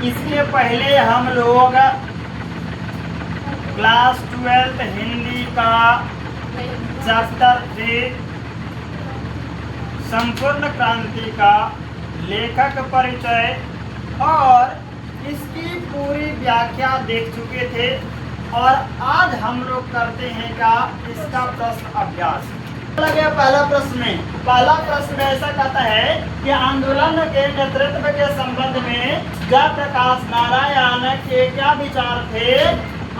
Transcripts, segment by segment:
इसके पहले हम लोग क्लास 12 हिंदी का चैप्टर 3 संपूर्ण क्रांति का लेखक परिचय और इसकी पूरी व्याख्या देख चुके थे। और आज हम लोग करते हैं क्या, इसका प्रश्न अभ्यास। लगे पहला प्रश्न ऐसा कहता है कि आंदोलन के नेतृत्व के संबंध में जयप्रकाश नारायण के क्या विचार थे।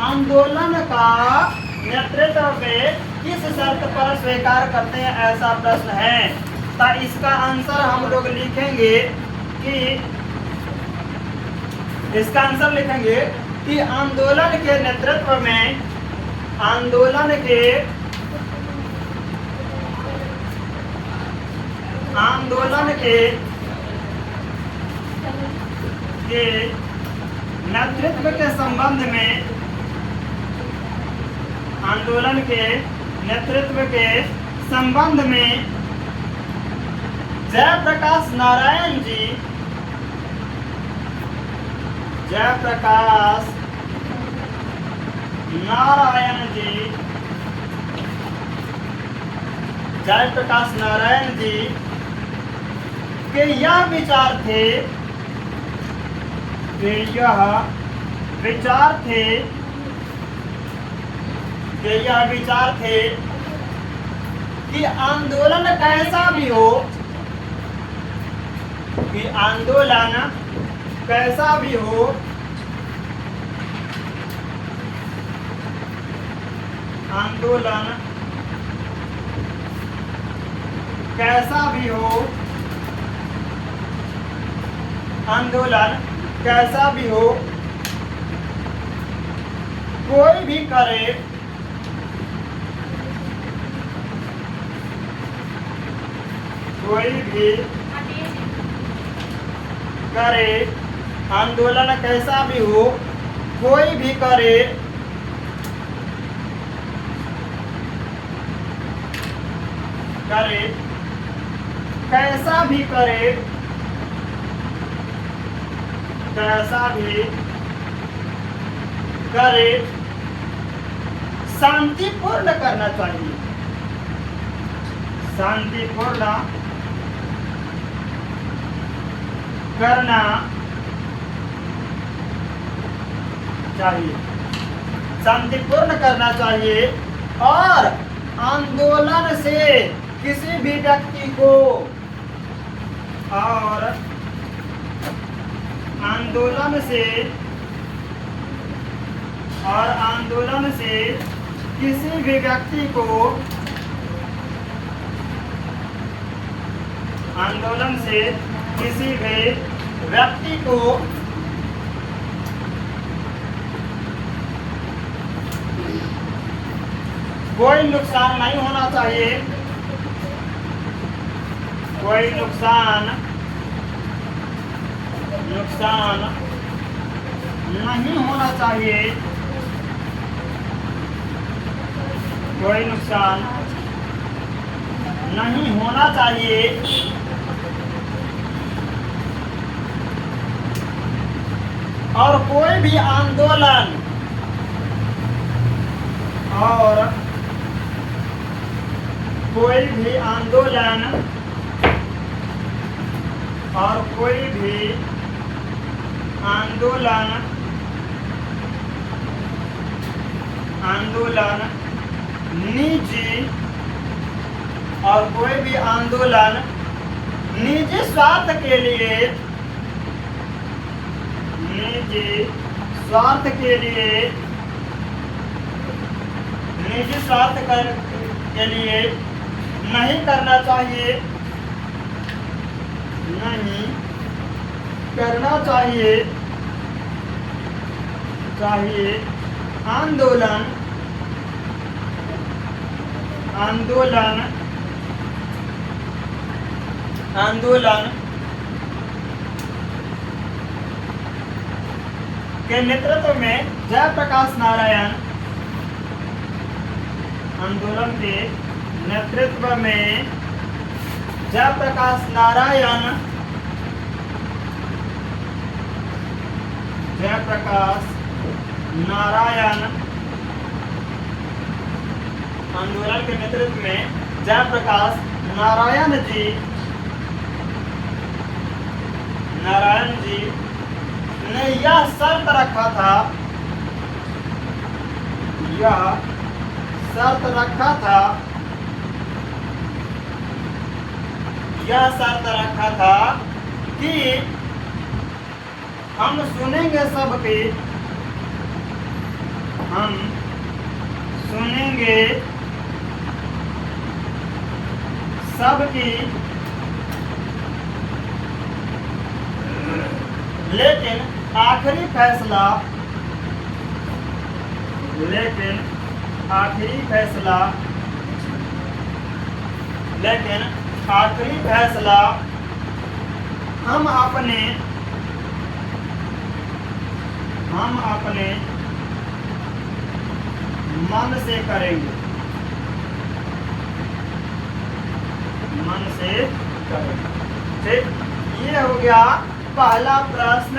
आंदोलन का नेतृत्व वे किस शर्त पर स्वीकार करते हैं, ऐसा प्रश्न है। तो इसका आंसर हम लोग लिखेंगे कि आंदोलन के नेतृत्व में आंदोलन के नेतृत्व के संबंध में आंदोलन के नेतृत्व के संबंध में जयप्रकाश नारायण जी के यह विचार थे कि आंदोलन कैसा भी हो, आंदोलन कैसा भी हो, कोई भी करे, आंदोलन कैसा भी हो, कोई भी करे, कैसा भी करे, शांतिपूर्ण करना चाहिए, शांतिपूर्ण करना चाहिए और आंदोलन से किसी भी व्यक्ति को किसी भी व्यक्ति को कोई नुकसान नहीं होना चाहिए, कोई नुकसान नहीं होना चाहिए, कोई नुकसान नहीं होना चाहिए। और कोई भी आंदोलन निजी स्वार्थ के लिए नहीं करना चाहिए। आंदोलन के नेतृत्व में जयप्रकाश नारायण जयप्रकाश नारायण आंदोलन के नेतृत्व में जयप्रकाश नारायण जी ने यह शर्त रखा था कि हम सुनेंगे सबकी लेकिन आखिरी फैसला हम अपने मन से करेंगे। ठीक, ये हो गया पहला प्रश्न।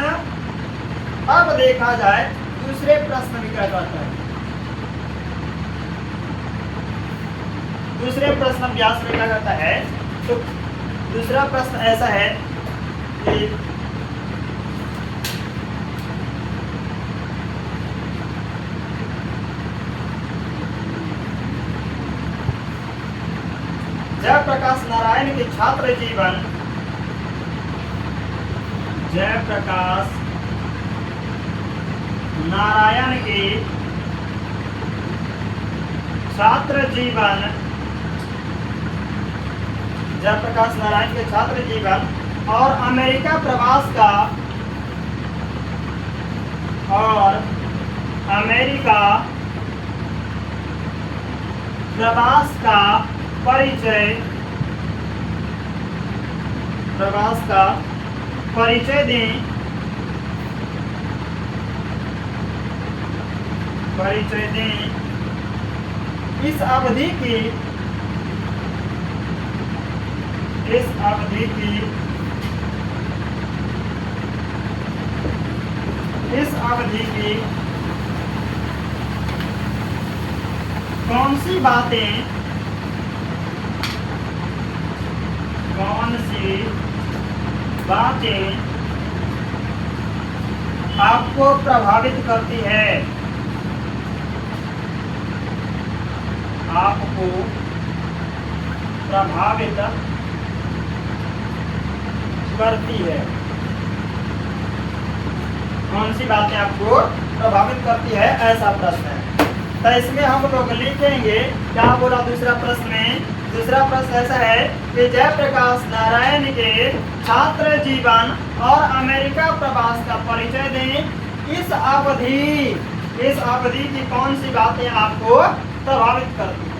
अब देखा जाए दूसरे प्रश्न में क्या कहता है। दूसरे प्रश्न अभ्यास में क्या कहता है, तो दूसरा प्रश्न ऐसा है कि जयप्रकाश नारायण के छात्र जीवन जयप्रकाश नारायण के छात्र जीवन और अमेरिका प्रवास का परिचय दें। इस अवधि की कौन सी बातें आपको प्रभावित करती है। कौन सी बातें आपको प्रभावित करती है, ऐसा प्रश्न है। तो इसमें हम लोग लिखेंगे, क्या बोला दूसरा प्रश्न में। दूसरा प्रश्न ऐसा है कि जयप्रकाश नारायण के छात्र जीवन और अमेरिका प्रवास का परिचय दें। इस अवधि की कौन सी बातें आपको प्रभावित करती है।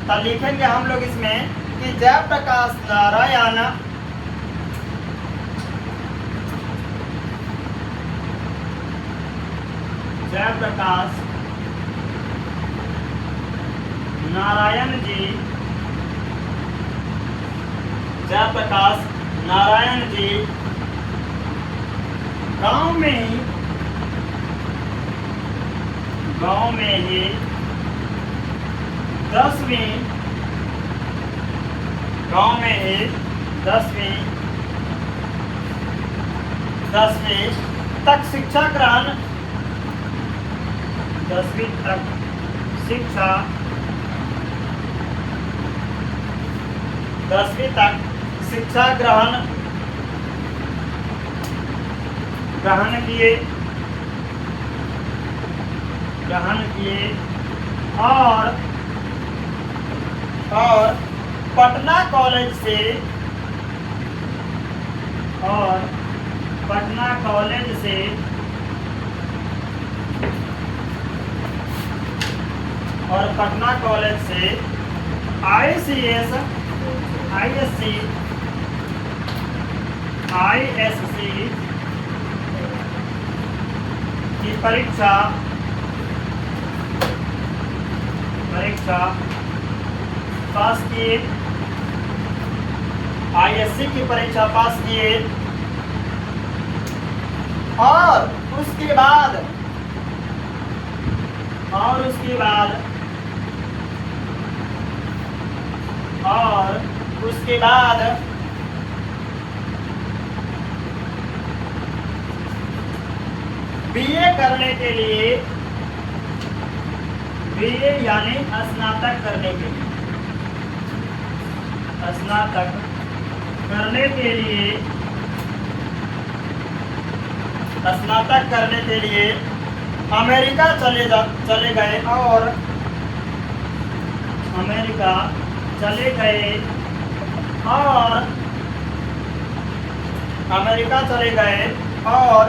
तो लिखेंगे हम लोग इसमें कि जयप्रकाश नारायण जी गांव में ही 10वीं तक शिक्षा ग्रहण किए और पटना कॉलेज से ISC की परीक्षा पास किए। ISC की परीक्षा पास किए और उसके बाद और उसके बाद और उसके बाद बीए करने के लिए, बीए यानी स्नातक करने के लिए, स्नातक करने के लिए, स्नातक करने के लिए अमेरिका चले गए और अमेरिका चले गए और अमेरिका चले गए और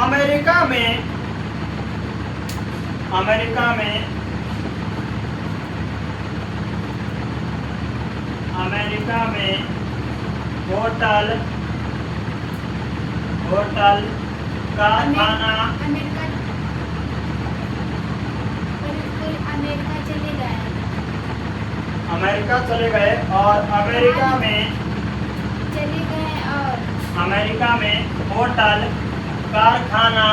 अमेरिका में होटल कारखाना, अमेरिका चले गए और अमेरिका में होटल कारखाना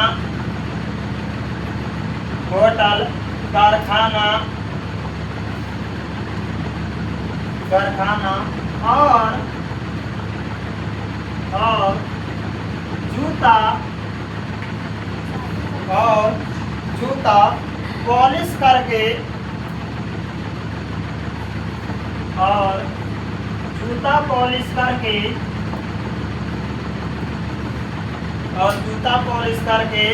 और जूता पॉलिश करके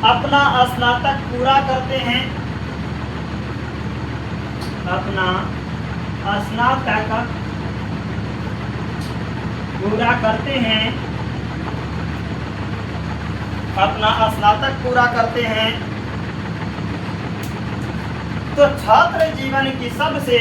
अपना स्नातक पूरा करते हैं, अपना स्नातक पूरा करते हैं। तो छात्र जीवन की सबसे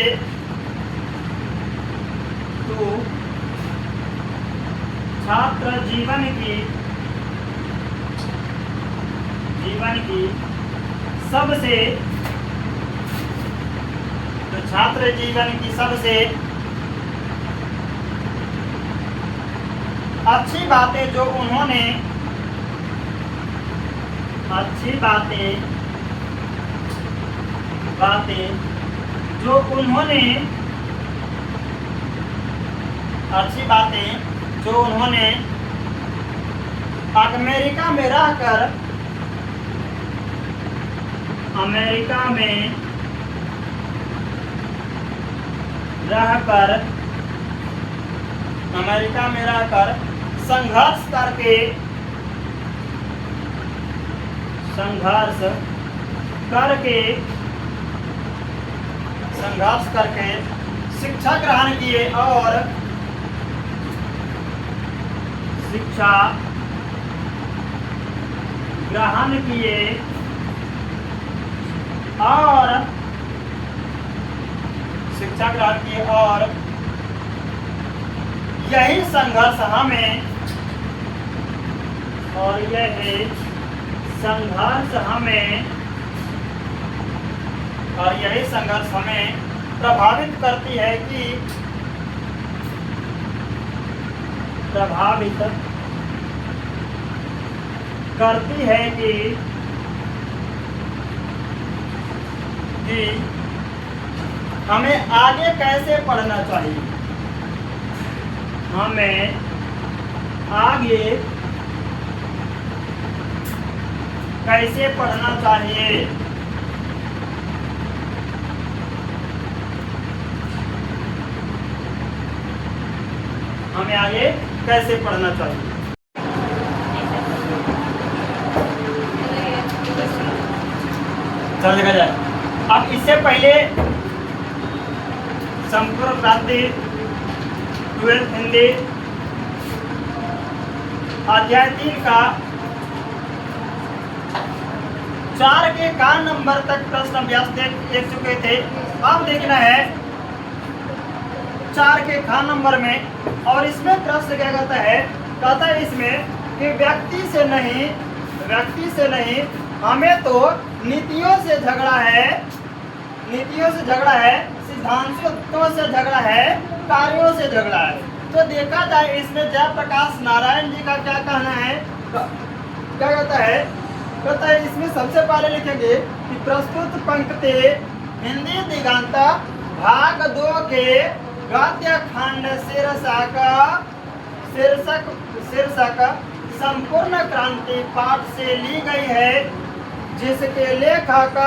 अच्छी बातें जो उन्होंने अमेरिका में रहकर संघर्ष करके शिक्षा ग्रहण किए और शिक्षा ग्रहण किए और यही संघर्ष हमें प्रभावित करती है कि हमें आगे कैसे पढ़ना चाहिए, हमें आगे कैसे पढ़ना चाहिए। हमें आगे कैसे पढ़ना चाहिए। चल देखा जाए। अब इससे पहले संपूर्ण क्रांति 12th हिंदी अध्याय 3 का 4 के का नंबर तक प्रश्न अभ्यास देख चुके थे। अब देखना है 4 के खा नंबर में, और इसमें प्रश्न क्या कहता है इसमें कि व्यक्ति से नहीं हमें तो नीतियों से झगड़ा है, सिद्धांतों से झगड़ा है, कार्यों से झगड़ा है। तो देखा जाए इसमें जयप्रकाश नारायण जी का क्या कहना है क्या कहता है इसमें सबसे पहले लिखेंगे कि प्रस्तुत पंक्ति हिंदी दिगंत भाग 2 के गद्य खंड शीर्षक संपूर्ण क्रांति पाठ से ली गई है, जिसके लेखक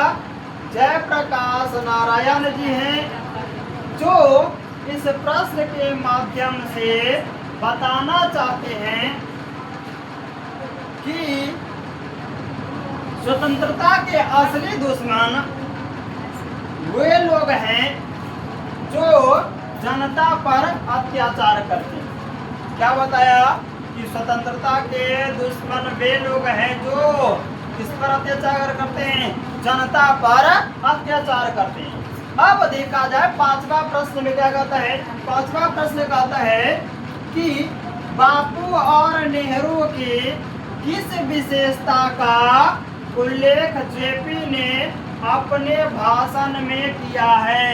जयप्रकाश नारायण जी हैं, जो इस प्रश्न के माध्यम से बताना चाहते हैं कि स्वतंत्रता के असली दुश्मन वे लोग हैं जो जनता पर अत्याचार करते हैं। क्या बताया कि स्वतंत्रता के दुश्मन वे लोग हैं जो किस पर अत्याचार करते हैं? जनता पर अत्याचार करते हैं। अब देखा जाए पांचवा प्रश्न में क्या कहता है। पांचवा प्रश्न कहता है कि बापू और नेहरू की किस विशेषता का उल्लेख जेपी ने अपने भाषण में किया है?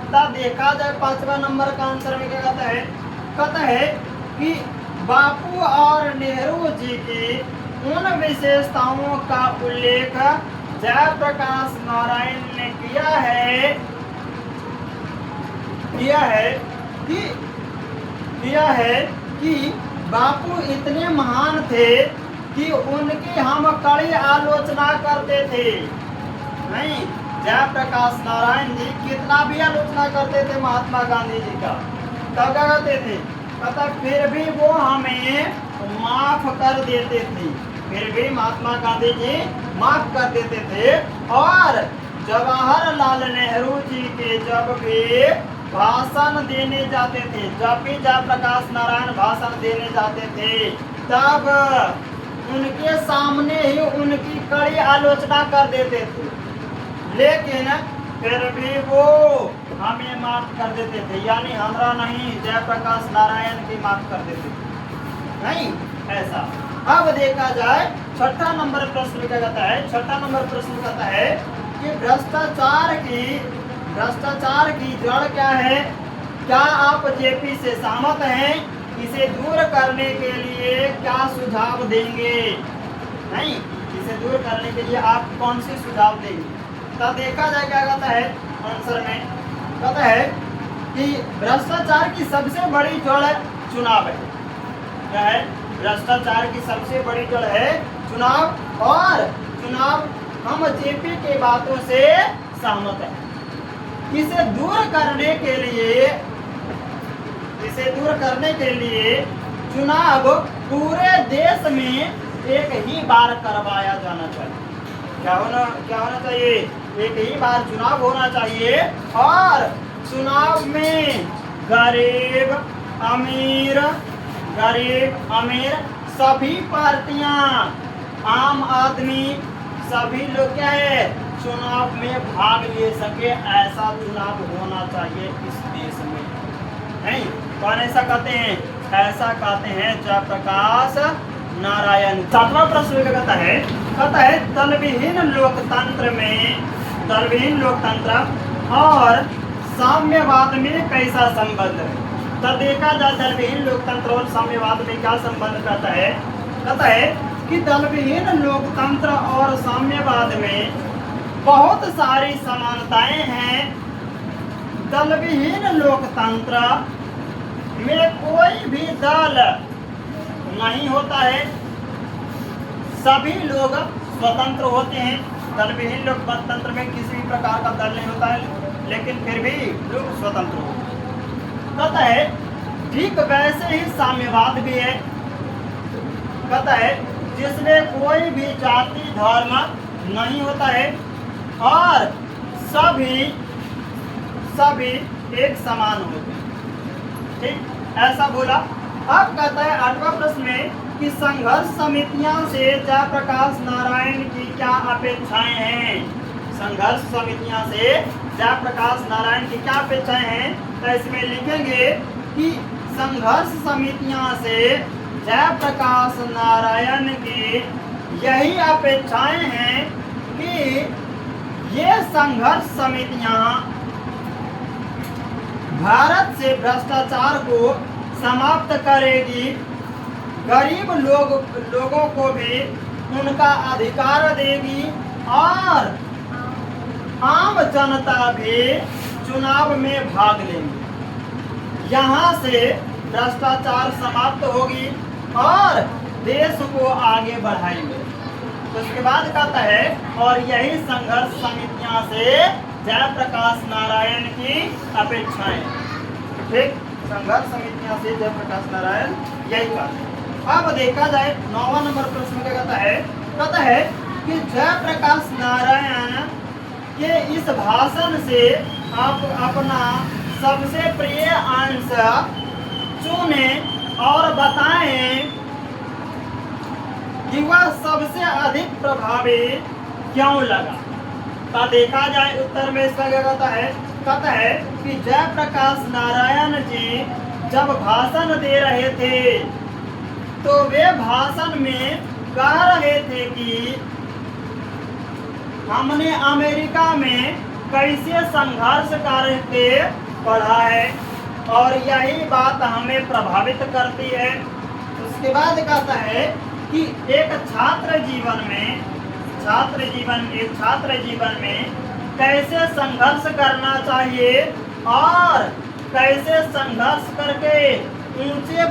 तब देखा जाए पांचवा नंबर का आंसर में क्या कहता है कि बापू और नेहरू जी की उन विशेषताओं का उल्लेख जयप्रकाश नारायण ने किया है कि बापू इतने महान थे कि उनकी हम कड़ी आलोचना करते थे। नहीं, जयप्रकाश नारायण जी कितना भी आलोचना करते थे महात्मा गांधी जी का, तब क्या कहते थे? कहता फिर भी वो हमें माफ कर देते थे। फिर भी महात्मा गांधी जी माफ कर देते थे। और जवाहरलाल नेहरू जी के जब भी भाषण देने जाते थे, जब भी जयप्रकाश नारायण भाषण देने जाते थे, तब उनके सामने ही उनकी कड़ी आलोचना कर देते थे, लेकिन फिर भी वो हमें माफ कर देते थे। यानी हमरा नहीं, जयप्रकाश नारायण की माफ कर देते थे। नहीं ऐसा। अब देखा जाए छठा नंबर प्रश्न क्या कहता है। छठा नंबर प्रश्न कहता है कि भ्रष्टाचार की जड़ क्या है? क्या आप जेपी से सहमत हैं? इसे दूर करने के लिए क्या सुझाव देंगे? नहीं, इसे दूर करने के लिए आप कौन से सुझाव देंगे? तब देखा जाए क्या कहता है आंसर में। कहता है कि भ्रष्टाचार की सबसे बड़ी जड़ चुनाव है। क्या है? भ्रष्टाचार की सबसे बड़ी जड़ है चुनाव। और चुनाव हम जेपी के बातों से सहमत है। इसे दूर करने के लिए चुनाव पूरे देश में एक ही बार करवाया जाना चाहिए। क्या होना चाहिए? एक ही बार चुनाव होना चाहिए। और चुनाव में गरीब अमीर सभी पार्टियां, आम आदमी, सभी लोग क्या है चुनाव में भाग ले सके, ऐसा चुनाव होना चाहिए इस देश में। नहीं, कौन ऐसा कहते हैं? ऐसा कहते हैं जयप्रकाश नारायण। सातवां प्रश्न कहता है दलविहीन लोकतंत्र और साम्यवाद में कैसा संबंध है? तब देखा जाए दलविहीन लोकतंत्र और साम्यवाद में क्या संबंध कहता है कि दलविहीन लोकतंत्र और साम्यवाद में बहुत सारी समानताएं हैं। दलविहीन लोकतंत्र में कोई भी दल नहीं होता है, सभी लोग स्वतंत्र होते हैं। दलविहीन लोकतंत्र में किसी भी प्रकार का दल नहीं होता है, लेकिन फिर भी लोग स्वतंत्र होते हैं। कहता है ठीक वैसे ही साम्यवाद भी है। कहता है जिसमें कोई भी जाति धर्म नहीं होता है और सभी एक समान होते हैं। ठीक, ऐसा बोला। अब कहता है आठवां प्रश्न में कि संघर्ष समितियां से जयप्रकाश नारायण की क्या अपेक्षाएं हैं? संघर्ष समितियां से जयप्रकाश नारायण की क्या अपेक्षाएं हैं? तो इसमें लिखेंगे कि संघर्ष समितियां से जयप्रकाश नारायण की यही अपेक्षाएं हैं कि ये संघर्ष समितियां भारत से भ्रष्टाचार को समाप्त करेगी गरीब लोगों को भी उनका अधिकार देगी और आम जनता भी चुनाव में भाग लेंगे। यहाँ से भ्रष्टाचार समाप्त होगी और देश को आगे बढ़ाएंगे। तो उसके बाद कहता है और यही संघर्ष समितियां से जयप्रकाश नारायण की अपेक्षाएं। ठीक, संघर्ष समितियां से जयप्रकाश नारायण यही कहते हैं। अब देखा जाए 9वां नंबर प्रश्न क्या कहता है कि जयप्रकाश नारायण के इस भाषण से आप अपना सबसे प्रिय अंश चुने और बताएं कि वह सबसे अधिक प्रभावी क्यों लगा। तो देखा जाए उत्तर में इसका क्या कहता है कि जयप्रकाश नारायण जी जब भाषण दे रहे थे तो वे भाषण में कह रहे थे कि हमने अमेरिका में कैसे संघर्ष करके पढ़ा है और यही बात हमें प्रभावित करती है। उसके बाद कहता है कि एक छात्र जीवन में कैसे संघर्ष करना चाहिए और कैसे संघर्ष करके ऊंचे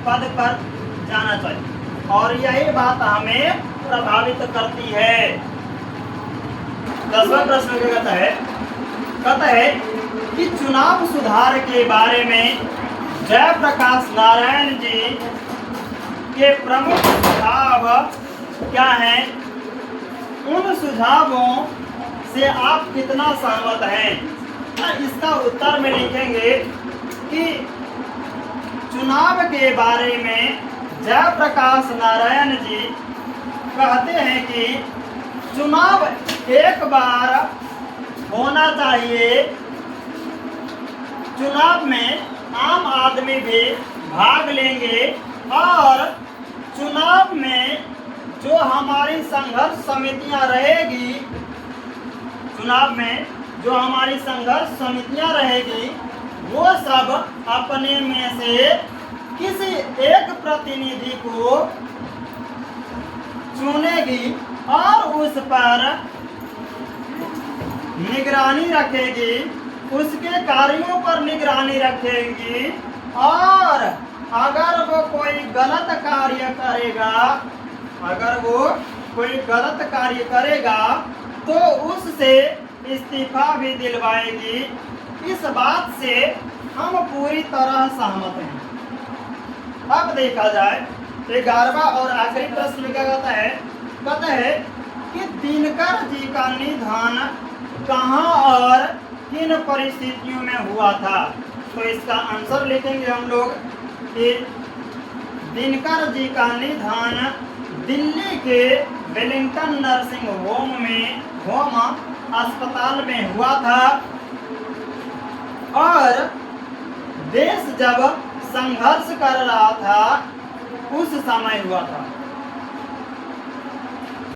पद पर जाना चाहिए और यही बात हमें प्रभावित करती है। 10वां प्रश्न क्या कहता है कि चुनाव सुधार के बारे में जयप्रकाश नारायण जी के प्रमुख सुझाव क्या हैं? उन सुझावों से आप कितना सहमत हैं? इसका उत्तर में लिखेंगे कि चुनाव के बारे में जयप्रकाश नारायण जी कहते हैं कि चुनाव एक बार होना चाहिए। चुनाव में आम आदमी भी भाग लेंगे और चुनाव में जो हमारी संघर्ष समितियां रहेगी वो सब अपने में से किसी एक प्रतिनिधि को चुनेगी और उस पर निगरानी रखेगी, उसके कार्यों पर निगरानी रखेगी और अगर वो कोई गलत कार्य करेगा तो उससे इस्तीफा भी दिलवाएगी। इस बात से हम पूरी तरह सहमत हैं। अब देखा जाए 11वां और आखिरी प्रश्न क्या कहता है कि दिनकर जी का निधन कहाँ और किन परिस्थितियों में हुआ था। तो इसका आंसर लिखेंगे हम लोग कि दिनकर जी का निधन दिल्ली के वेलिंगटन नर्सिंग होम अस्पताल में हुआ था और देश जब संघर्ष कर रहा था उस समय हुआ था।